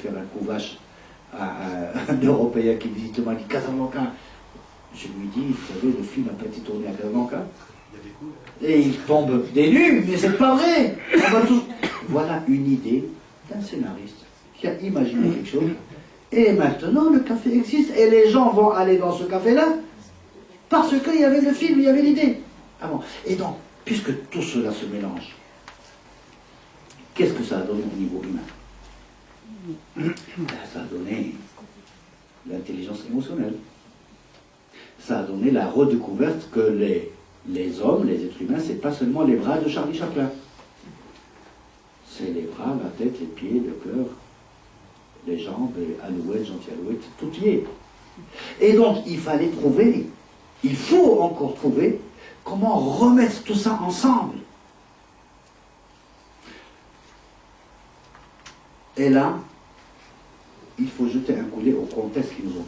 faire un coup vache à un Européen qui visite le Mali, Casablanca. Je lui dis, vous savez, le film n'a pas été tourné à Casablanca. Et il tombe des nues, mais c'est pas vrai. Voilà une idée d'un scénariste qui a imaginé quelque chose. Et maintenant, le café existe et les gens vont aller dans ce café-là parce qu'il y avait le film, il y avait l'idée. Ah bon. Et donc, puisque tout cela se mélange, qu'est-ce que ça a donné au niveau humain? Ça a donné l'intelligence émotionnelle. Ça a donné la redécouverte que les hommes, les êtres humains, c'est pas seulement les bras de Charlie Chaplin. C'est les bras, la tête, les pieds, le cœur, les jambes, les alouettes, gentils alouettes, tout y est. Et donc, il fallait trouver, il faut encore trouver comment remettre tout ça ensemble. Et là, il faut jeter un coup d'œil au contexte qui nous entoure.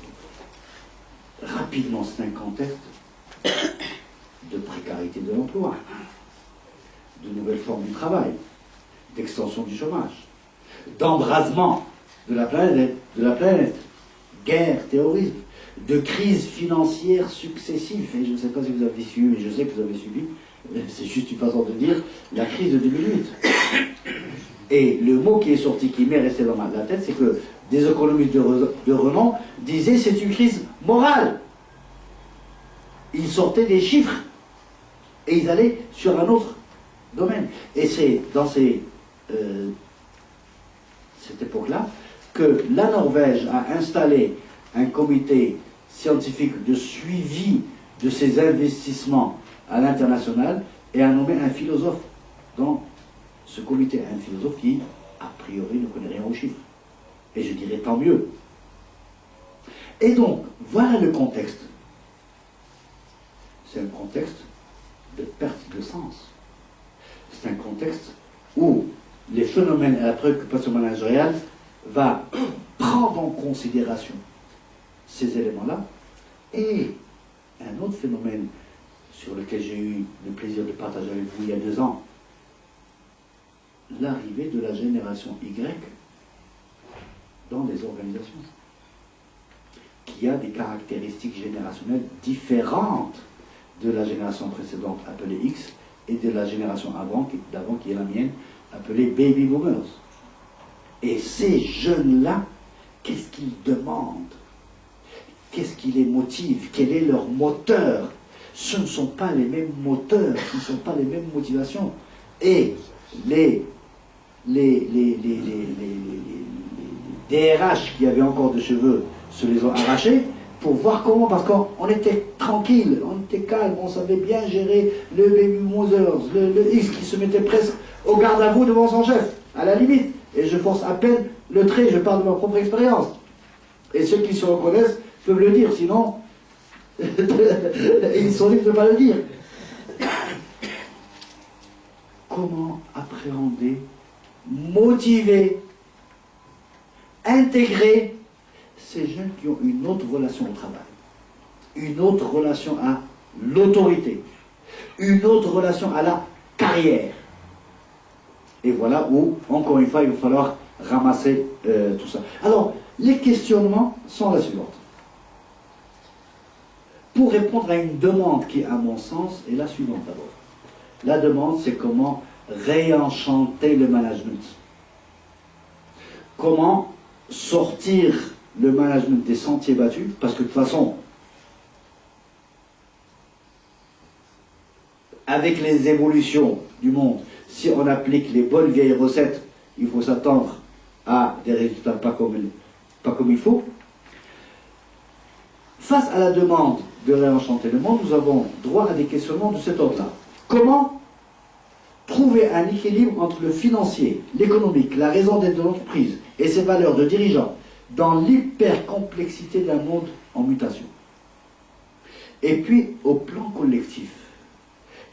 Rapidement, c'est un contexte de précarité de l'emploi, de nouvelles formes du travail, d'extension du chômage, d'embrasement de la planète, guerre, terrorisme, de crises financières successives. Et je ne sais pas si vous avez suivi, mais je sais que vous avez suivi, c'est juste une façon de dire, la crise de 2008. Et le mot qui est sorti, qui m'est resté dans la tête, c'est que des économistes de renom disaient c'est une crise morale. Ils sortaient des chiffres et ils allaient sur un autre domaine. Et c'est dans cette époque-là que la Norvège a installé un comité scientifique de suivi de ses investissements à l'international et a nommé un philosophe dans ce comité, un philosophe qui, a priori, ne connaît rien aux chiffres. Et je dirais tant mieux. Et donc, voilà le contexte. C'est un contexte de perte de sens. C'est un contexte où les phénomènes et la préoccupation managériale va prendre en considération ces éléments-là. Et un autre phénomène sur lequel j'ai eu le plaisir de partager avec vous il y a 2 ans, l'arrivée de la génération Y dans les organisations, qui a des caractéristiques générationnelles différentes de la génération précédente appelée X et de la génération d'avant qui est la mienne appelée Baby Boomers. Et ces jeunes-là, qu'est-ce qu'ils demandent? Qu'est-ce qui les motive? Quel est leur moteur? Ce ne sont pas les mêmes moteurs, ce ne sont pas les mêmes motivations. Et les DRH qui avaient encore des cheveux se les ont arrachés pour voir comment, parce qu'on était tranquille, on était calme, on savait bien gérer le baby boomers, le X qui se mettait presque au garde à vous devant son chef, à la limite. Et je force à peine le trait, je parle de ma propre expérience. Et ceux qui se reconnaissent peuvent le dire, sinon ils sont libres de ne pas le dire. Comment appréhender, motiver, intégrer ces jeunes qui ont une autre relation au travail, une autre relation à l'autorité, une autre relation à la carrière. Et voilà où, encore une fois, il va falloir ramasser tout ça. Alors, les questionnements sont la suivante. Pour répondre à une demande qui, à mon sens, est la suivante d'abord. La demande, c'est comment réenchanter le management. Comment sortir le management des sentiers battus, parce que de toute façon, avec les évolutions du monde, si on applique les bonnes vieilles recettes, il faut s'attendre à des résultats pas comme il faut. Face à la demande de réenchanter le monde, nous avons droit à des questionnements de cet ordre-là. Comment trouver un équilibre entre le financier, l'économique, la raison d'être de l'entreprise et ses valeurs de dirigeant dans l'hypercomplexité d'un monde en mutation? Et puis, au plan collectif,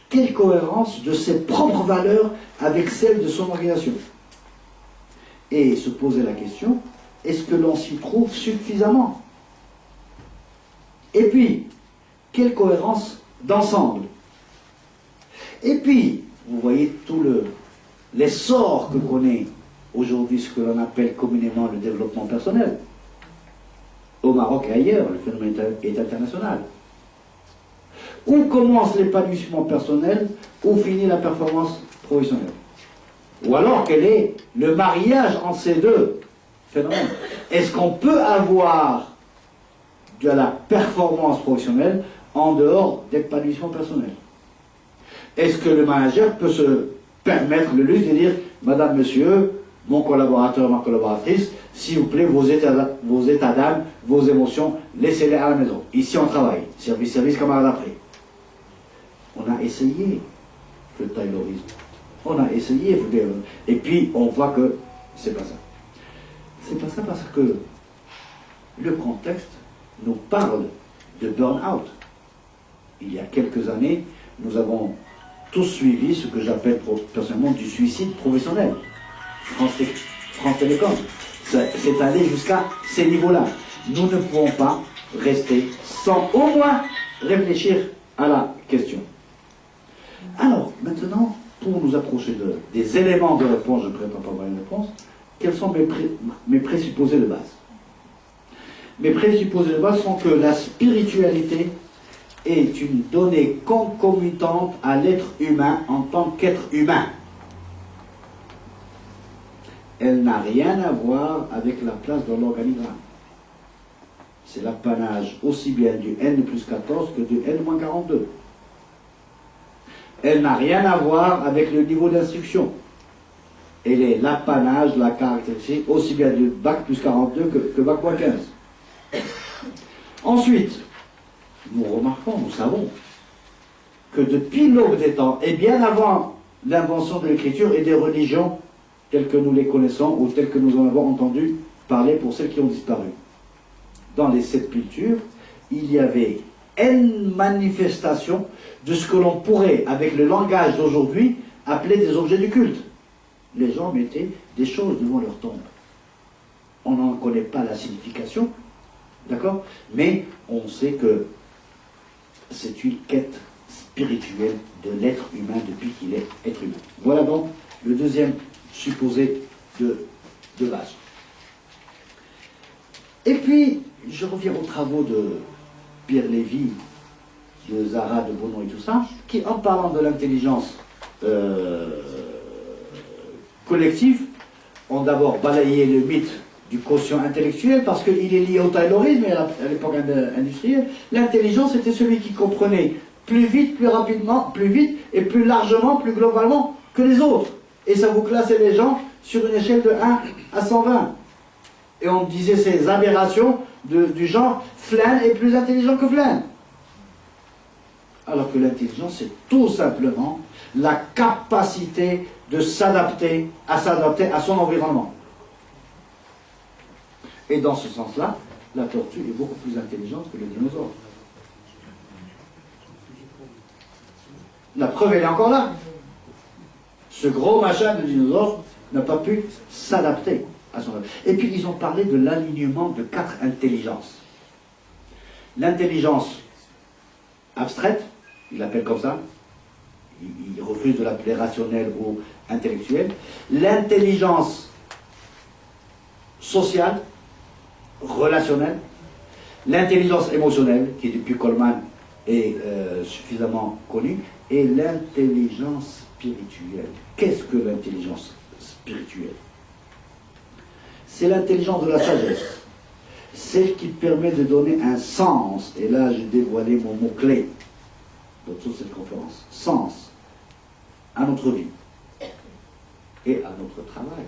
quelle cohérence de ses propres valeurs avec celles de son organisation? Et se poser la question, est-ce que l'on s'y trouve suffisamment? Et puis, quelle cohérence d'ensemble? Et puis, vous voyez tout l'essor que connaît aujourd'hui ce que l'on appelle communément le développement personnel. Au Maroc et ailleurs, le phénomène est international. Où commence l'épanouissement personnel, où finit la performance professionnelle? Ou alors, quel est le mariage entre ces deux phénomènes? Est-ce qu'on peut avoir de la performance professionnelle en dehors d'épanouissement personnel? Est-ce que le manager peut se permettre le luxe de dire, Madame, Monsieur, mon collaborateur, ma collaboratrice, s'il vous plaît, vos états d'âme, vos émotions, laissez-les à la maison. Ici, on travaille. Service, camarade après. On a essayé le taylorisme. On a essayé. Et puis, on voit que c'est pas ça. C'est pas ça parce que le contexte nous parle de burn-out. Il y a quelques années, nous avons tous suivi ce que j'appelle personnellement du suicide professionnel. France Télécom. C'est allé jusqu'à ces niveaux-là. Nous ne pouvons pas rester sans au moins réfléchir à la question. Alors, maintenant, pour nous approcher des éléments de réponse, je ne prépare pas une réponse, quels sont mes présupposés de base? Mes présupposés de base sont que la spiritualité est une donnée concomitante à l'être humain en tant qu'être humain. Elle n'a rien à voir avec la place dans l'organigramme. C'est l'apanage aussi bien du N plus 14 que du N moins 42. Elle n'a rien à voir avec le niveau d'instruction. Elle est l'apanage, la caractéristique aussi bien du bac plus 42 que bac moins 15. Ensuite, nous remarquons, nous savons que depuis l'aube des temps, et bien avant l'invention de l'écriture et des religions telles que nous les connaissons ou telles que nous en avons entendu parler pour celles qui ont disparu, dans les 7 cultures, il y avait N manifestations de ce que l'on pourrait, avec le langage d'aujourd'hui, appeler des objets du culte. Les gens mettaient des choses devant leur tombe. On n'en connaît pas la signification, d'accord? Mais on sait que c'est une quête spirituelle de l'être humain depuis qu'il est être humain. Voilà donc le deuxième supposé de base. Et puis, je reviens aux travaux de Pierre Lévy, de Zara, de Bonon et tout ça, qui, en parlant de l'intelligence collective, ont d'abord balayé le mythe du quotient intellectuel, parce qu'il est lié au taylorisme et à l'époque industrielle. L'intelligence était celui qui comprenait plus vite, plus rapidement, plus vite et plus largement, plus globalement que les autres. Et ça vous classait les gens sur une échelle de 1 à 120. Et on disait ces aberrations du genre Flynn est plus intelligent que Flynn. Alors que l'intelligence, c'est tout simplement la capacité de s'adapter à son environnement. Et dans ce sens-là, la tortue est beaucoup plus intelligente que le dinosaure. La preuve, elle est encore là. Ce gros machin de dinosaure n'a pas pu s'adapter à son... Et puis, ils ont parlé de l'alignement de 4 intelligences. L'intelligence abstraite, ils l'appellent comme ça, ils refusent de l'appeler rationnelle ou intellectuelle. L'intelligence sociale, relationnelle. L'intelligence émotionnelle, qui depuis Coleman est suffisamment connue. Et l'intelligence spirituelle. Qu'est-ce que l'intelligence spirituelle? C'est l'intelligence de la sagesse. Celle qui permet de donner un sens. Et là, j'ai dévoilé mon mot-clé dans toute cette conférence. Sens à notre vie. Et à notre travail.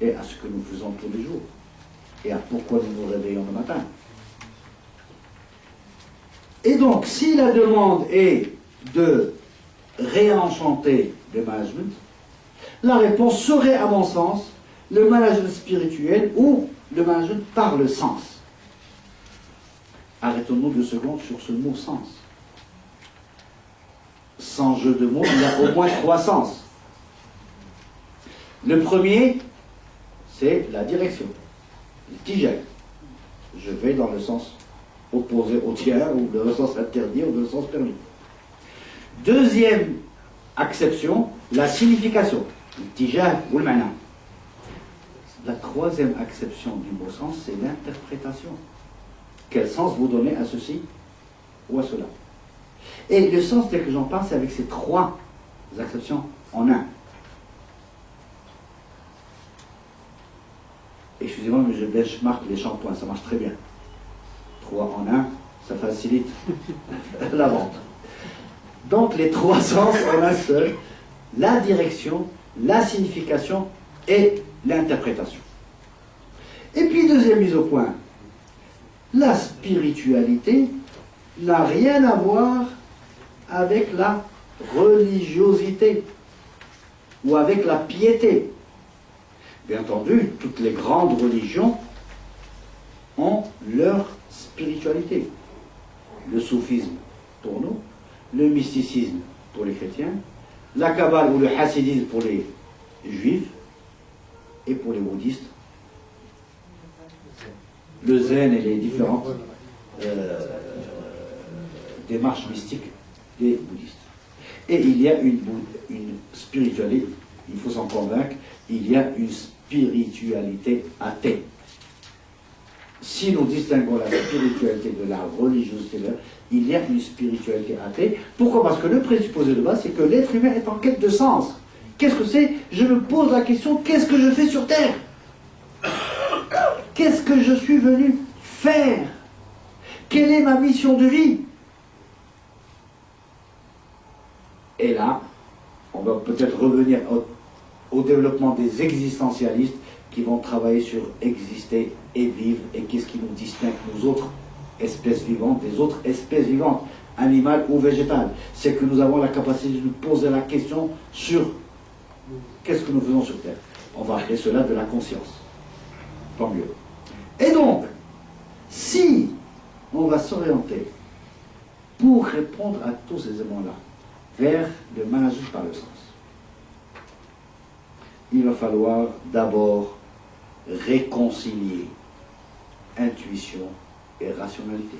Et à ce que nous faisons tous les jours. Et à pourquoi nous nous réveillons le matin. Et donc, si la demande est de réenchanter le management, la réponse serait, à mon sens, le management spirituel ou le management par le sens. Arrêtons-nous 2 secondes sur ce mot sens. Sans jeu de mots, il y a au moins 3 sens. Le premier, c'est la direction. Le tigel. Je vais dans le sens opposé au tien, ou dans le sens interdit, ou dans le sens permis. Deuxième acception, la signification. الاتجاه والمعنى. La troisième acception du mot sens, c'est l'interprétation. Quel sens vous donnez à ceci ou à cela? Et le sens, tel que j'en parle, c'est avec ces trois acceptions en un. Excusez-moi, mais je benchmark les shampoings, ça marche très bien. 3 en 1, ça facilite la vente. Donc les trois sens en un seul, la direction, la signification et l'interprétation. Et puis deuxième mise au point, la spiritualité n'a rien à voir avec la religiosité ou avec la piété. Bien entendu, toutes les grandes religions ont leur spiritualité. Le soufisme pour nous, le mysticisme pour les chrétiens, la kabbale ou le hassidisme pour les juifs et pour les bouddhistes, le zen et les différentes démarches mystiques des bouddhistes. Et il y a une spiritualité, il faut s'en convaincre, il y a une spiritualité athée. Si nous distinguons la spiritualité de la religiosité, il y a une spiritualité athée. Pourquoi? Parce que le présupposé de base, c'est que l'être humain est en quête de sens. Qu'est-ce que c'est? Je me pose la question, qu'est-ce que je fais sur Terre? Qu'est-ce que je suis venu faire? Quelle est ma mission de vie? Et là, on va peut-être revenir au développement des existentialistes qui vont travailler sur exister et vivre, et qu'est-ce qui nous distingue, nous autres espèces vivantes, des autres espèces vivantes, animales ou végétales. C'est que nous avons la capacité de nous poser la question sur qu'est-ce que nous faisons sur Terre. On va appeler cela de la conscience. Tant mieux. Et donc, si on va s'orienter pour répondre à tous ces éléments-là vers le management par le sens, il va falloir d'abord réconcilier intuition et rationalité.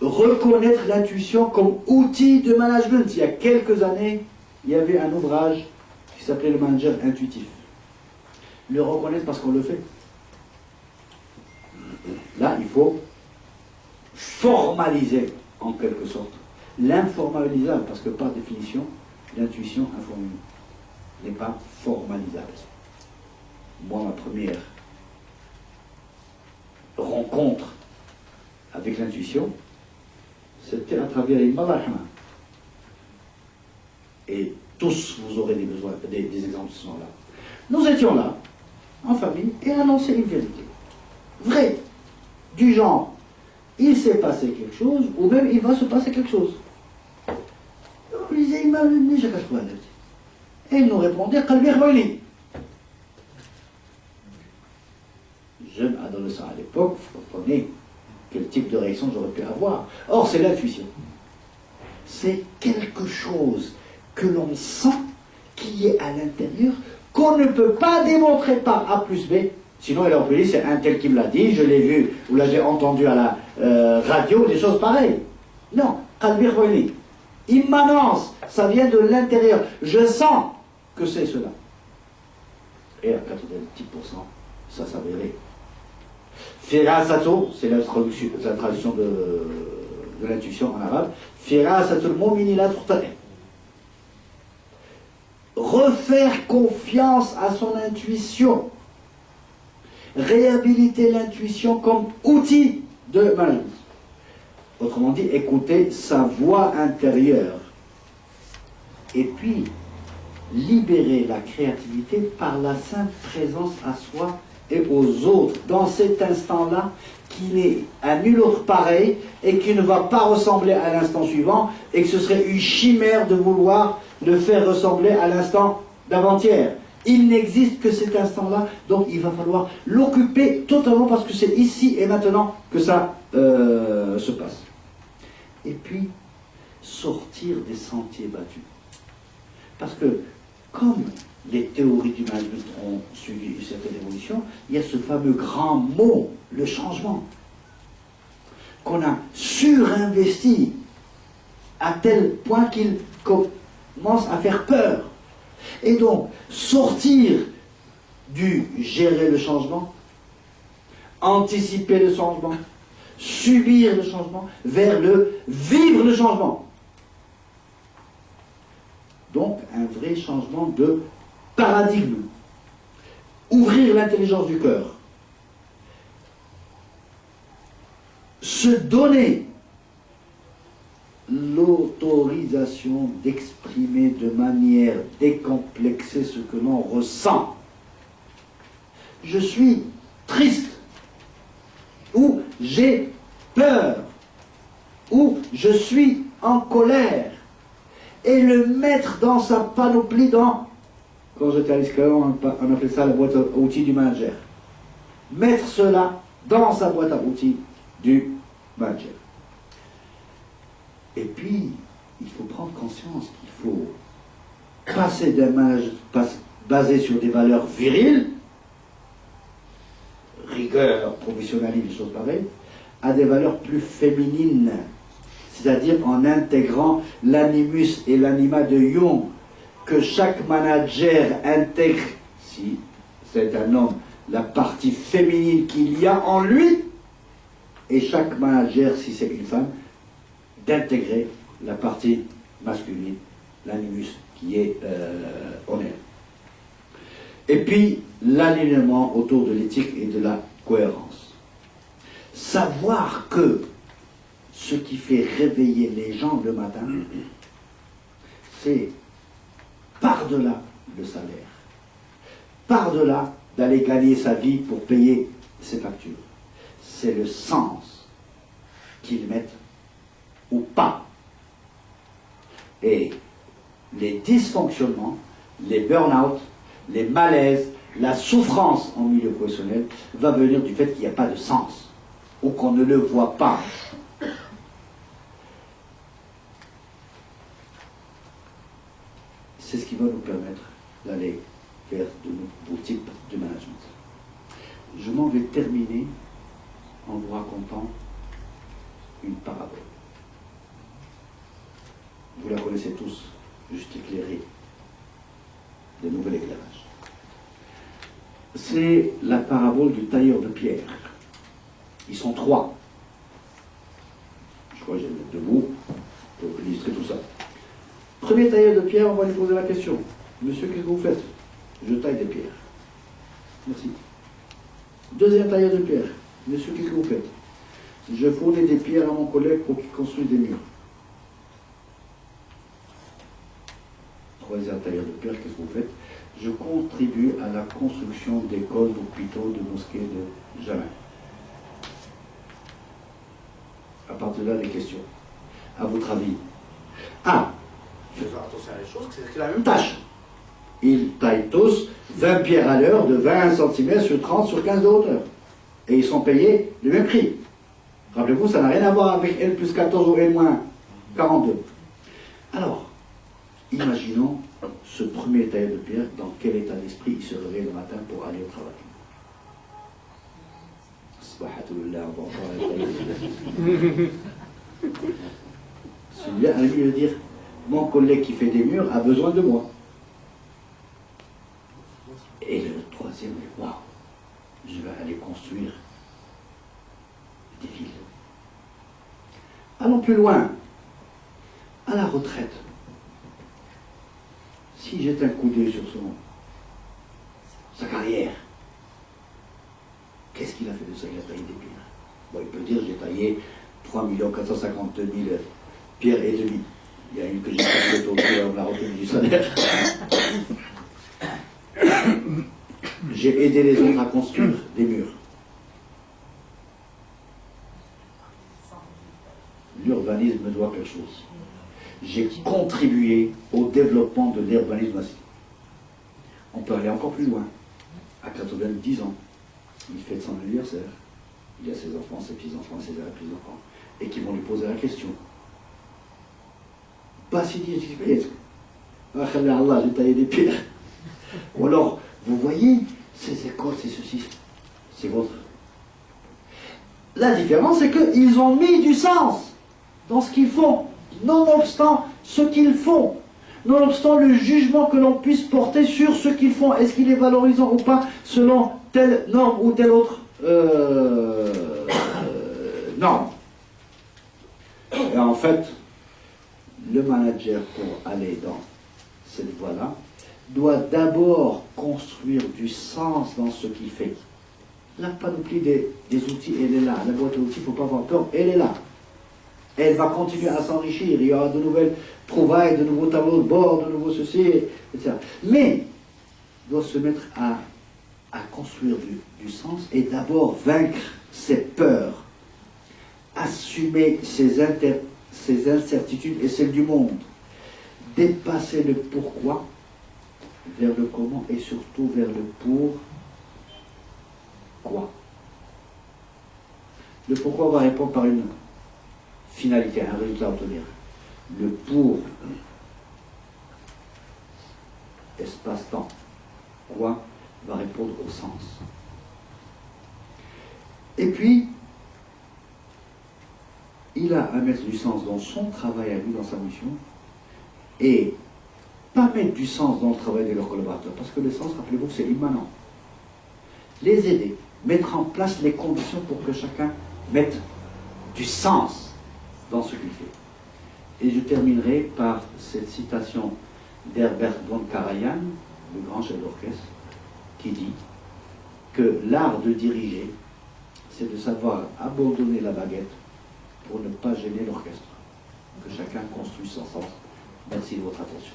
Reconnaître l'intuition comme outil de management. Il y a quelques années, il y avait un ouvrage qui s'appelait Le manager intuitif. Le reconnaître parce qu'on le fait. Là, il faut formaliser en quelque sorte l'informalisable, parce que par définition, l'intuition informée n'est pas formalisable. Moi, ma première rencontre avec l'intuition, c'était à travers Imam Rahman. Et tous, vous aurez des exemples qui sont là. Nous étions là, en famille, et annonçaient une vérité. Vraie. Du genre, il s'est passé quelque chose, ou même il va se passer quelque chose. On lui disait, et il nous répondait, Qalbi Khwayli. Jeune adolescent à l'époque, vous comprenez quel type de réaction j'aurais pu avoir. Or, c'est l'intuition. C'est quelque chose que l'on sent, qui est à l'intérieur, qu'on ne peut pas démontrer par A plus B. Sinon, il aurait dit, c'est un tel qui me l'a dit, je l'ai vu, ou là j'ai entendu à la radio, des choses pareilles. Non, Qalbi Khwayli. Immanence, ça vient de l'intérieur. Je sens que c'est cela. Et à 90%, ça s'avérait. Firasato, c'est la traduction de l'intuition en arabe. Firasatul mu'mini la tuqtadi. Refaire confiance à son intuition. Réhabiliter l'intuition comme outil de management. Autrement dit, écouter sa voix intérieure. Et puis, libérer la créativité par la simple présence à soi et aux autres, dans cet instant-là, qui n'est à nul autre pareil, et qui ne va pas ressembler à l'instant suivant, et que ce serait une chimère de vouloir le faire ressembler à l'instant d'avant-hier. Il n'existe que cet instant-là, donc il va falloir l'occuper totalement, parce que c'est ici et maintenant que ça se passe. Et puis, sortir des sentiers battus. Parce que, comme les théories du management ont suivi une certaine évolution, il y a ce fameux grand mot, le changement, qu'on a surinvesti à tel point qu'il commence à faire peur. Et donc, sortir du gérer le changement, anticiper le changement, subir le changement, vers le vivre le changement. Donc, un vrai changement de paradigme. Ouvrir l'intelligence du cœur. Se donner l'autorisation d'exprimer de manière décomplexée ce que l'on ressent. Je suis triste, ou j'ai peur, ou je suis en colère, et le mettre dans sa panoplie quand j'étais à l'ISCAO, on appelait ça la boîte à outils du manager. Mettre cela dans sa boîte à outils du manager. Et puis, il faut prendre conscience qu'il faut passer d'un management basé sur des valeurs viriles, rigueur, professionnalisme, des choses pareilles, à des valeurs plus féminines, c'est-à-dire en intégrant l'animus et l'anima de Jung, que chaque manager intègre, si c'est un homme, la partie féminine qu'il y a en lui, et chaque manager, si c'est une femme, d'intégrer la partie masculine, l'animus qui est en elle. Et puis, l'alignement autour de l'éthique et de la cohérence. Savoir que ce qui fait réveiller les gens le matin, c'est par-delà le salaire, par-delà d'aller gagner sa vie pour payer ses factures. C'est le sens qu'ils mettent ou pas. Et les dysfonctionnements, les burn-out, les malaises, la souffrance en milieu professionnel va venir du fait qu'il n'y a pas de sens, ou qu'on ne le voit pas. C'est ce qui va nous permettre d'aller vers de nouveaux types de management. Je m'en vais terminer en vous racontant une parabole. Vous la connaissez tous, juste éclairée, de nouvel éclairage. C'est la parabole du tailleur de pierre. Ils sont trois. Je crois que je vais le mettre debout pour illustrer tout ça. Premier tailleur de pierre, on va lui poser la question. Monsieur, qu'est-ce que vous faites? Je taille des pierres. Merci. Deuxième tailleur de pierre. Monsieur, qu'est-ce que vous faites? Je fournis des pierres à mon collègue pour qu'il construise des murs. Troisième tailleur de pierre, qu'est-ce que vous faites? Je contribue à la construction d'écoles, d'hôpitaux, de mosquées, de jamais. À partir de là, des questions. À votre avis? Ah, faisons attention à les choses, c'est la même tâche. Ils taillent tous 20 pierres à l'heure de 20 cm sur 30 sur 15 de hauteur. Et ils sont payés le même prix. Rappelez-vous, ça n'a rien à voir avec N plus 14 ou N moins 42. Alors, imaginons ce premier tailleur de pierre, dans quel état d'esprit il se réveille le matin pour aller au travail. Celui-là a envie de dire, mon collègue qui fait des murs a besoin de moi. Et le troisième, waouh, je vais aller construire des villes. Allons plus loin. À la retraite, si jette un coup d'œil sur sa carrière, qu'est-ce qu'il a fait de ça? Il a taillé des pierres. Bon, il peut dire, j'ai taillé 3 452 000 pierres et demie. Il y a une que j'ai taillée autour de la retenue du salaire. J'ai aidé les autres à construire des murs. L'urbanisme me doit quelque chose. J'ai contribué au développement de l'urbanisme aussi. On peut aller encore plus loin. À 90 ans, il fête son anniversaire. Il y a ses enfants, ses petits-enfants, ses petits-enfants, et qui vont lui poser la question. Pas si dit, ah, Allah, j'ai taillé des pierres. Ou alors, vous voyez, ces écoles, c'est ceci, c'est votre. La différence, c'est qu'ils ont mis du sens dans ce qu'ils font, nonobstant ce qu'ils font. nonobstant le jugement que l'on puisse porter sur ce qu'ils font. Est-ce qu'il est valorisant ou pas selon telle norme ou telle autre norme. Et en fait, le manager, pour aller dans cette voie-là, doit d'abord construire du sens dans ce qu'il fait. La panoplie des outils, elle est là. La boîte à outils, il ne faut pas avoir peur, elle est là. Elle va continuer à s'enrichir. Il y aura de nouvelles trouvailles, de nouveaux tableaux de bord, de nouveaux ceci, etc. Mais, il doit se mettre à construire du sens et d'abord vaincre ses peurs, assumer ses incertitudes et celles du monde, dépasser le pourquoi vers le comment et surtout vers le pourquoi. Le pourquoi va répondre par une finalité, un résultat à obtenir. Le pour, espace-temps, quoi, va répondre au sens. Et puis, il a à mettre du sens dans son travail à lui, dans sa mission, et pas mettre du sens dans le travail de leurs collaborateurs, parce que le sens, rappelez-vous, c'est immanent. Les aider, mettre en place les conditions pour que chacun mette du sens dans ce qu'il fait. Et je terminerai par cette citation d'Herbert von Karajan, le grand chef d'orchestre, qui dit que l'art de diriger, c'est de savoir abandonner la baguette pour ne pas gêner l'orchestre. Que chacun construise son sens. Merci de votre attention.